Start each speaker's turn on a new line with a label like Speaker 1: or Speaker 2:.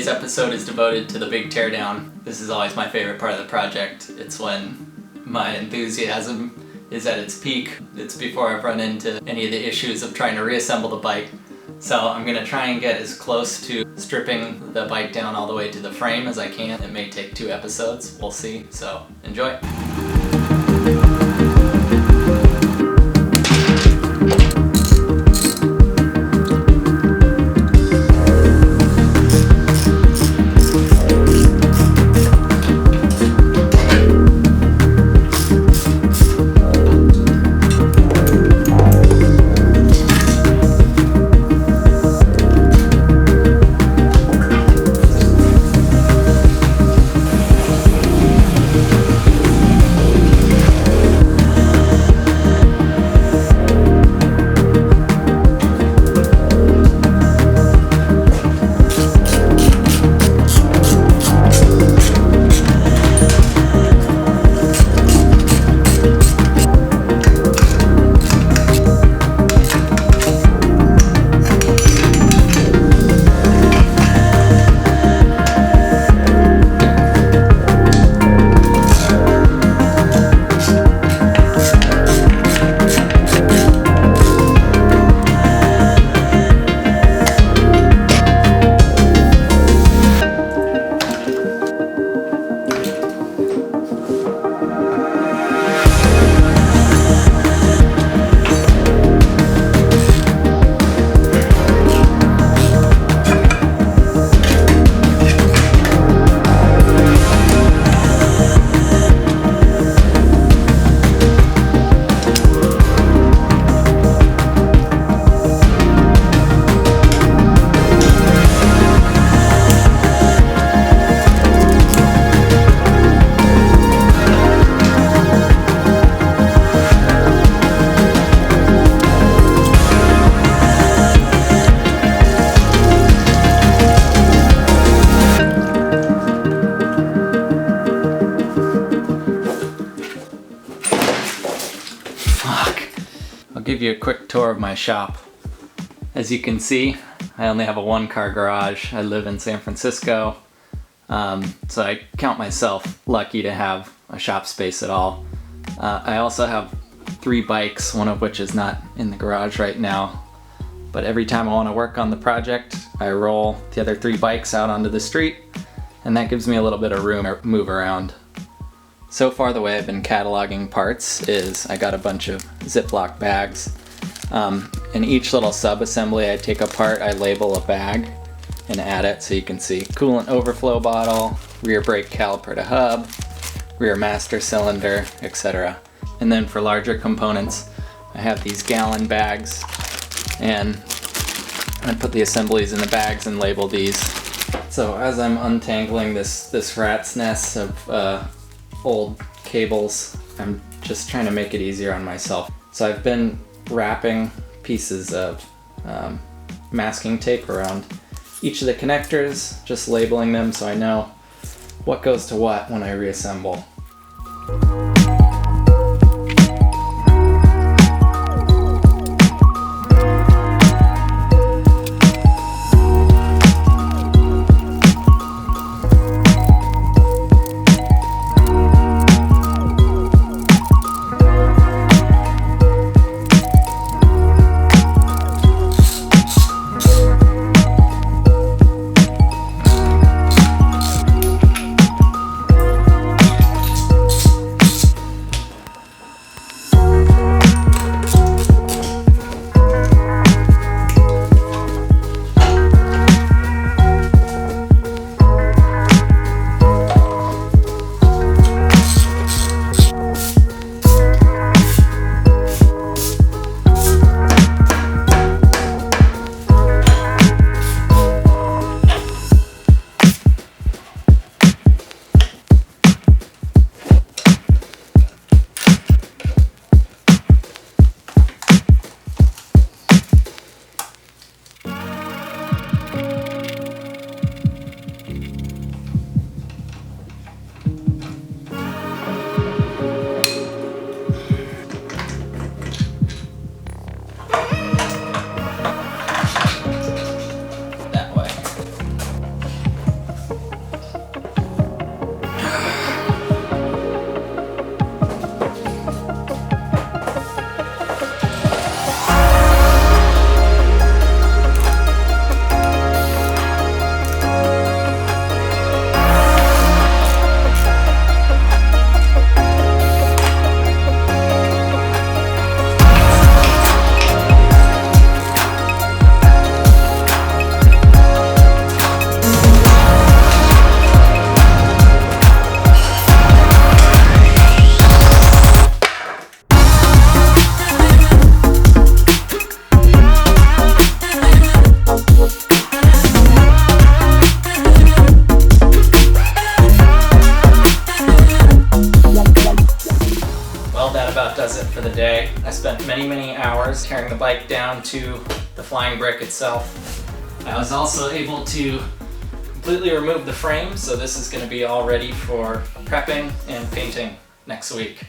Speaker 1: Today's episode is devoted to the big teardown. This is always my favorite part of the project. It's when my enthusiasm is at its peak. It's before I've run into any of the issues of trying to reassemble the bike. So I'm going to try and get as close to stripping the bike down all the way to the frame as I can. It may take 2 episodes, we'll see. So enjoy. I'll give you a quick tour of my shop. As you can see, I only have a 1-car garage. I live in San Francisco, so I count myself lucky to have a shop space at all. I also have 3 bikes, one of which is not in the garage right now, but every time I want to work on the project, I roll the other 3 bikes out onto the street, and that gives me a little bit of room to move around. So far the way I've been cataloging parts is I got a bunch of Ziploc bags. In each little sub-assembly I take apart, I label a bag and add it so you can see coolant overflow bottle, rear brake caliper to hub, rear master cylinder, etc. And then for larger components I have these gallon bags, and I put the assemblies in the bags and label these. So as I'm untangling this rat's nest of old cables, I'm just trying to make it easier on myself. So I've been wrapping pieces of masking tape around each of the connectors, just labeling them so I know what goes to what when I reassemble. doors, carrying the bike down to the flying brick itself. I was also able to completely remove the frame, so this is going to be all ready for prepping and painting next week.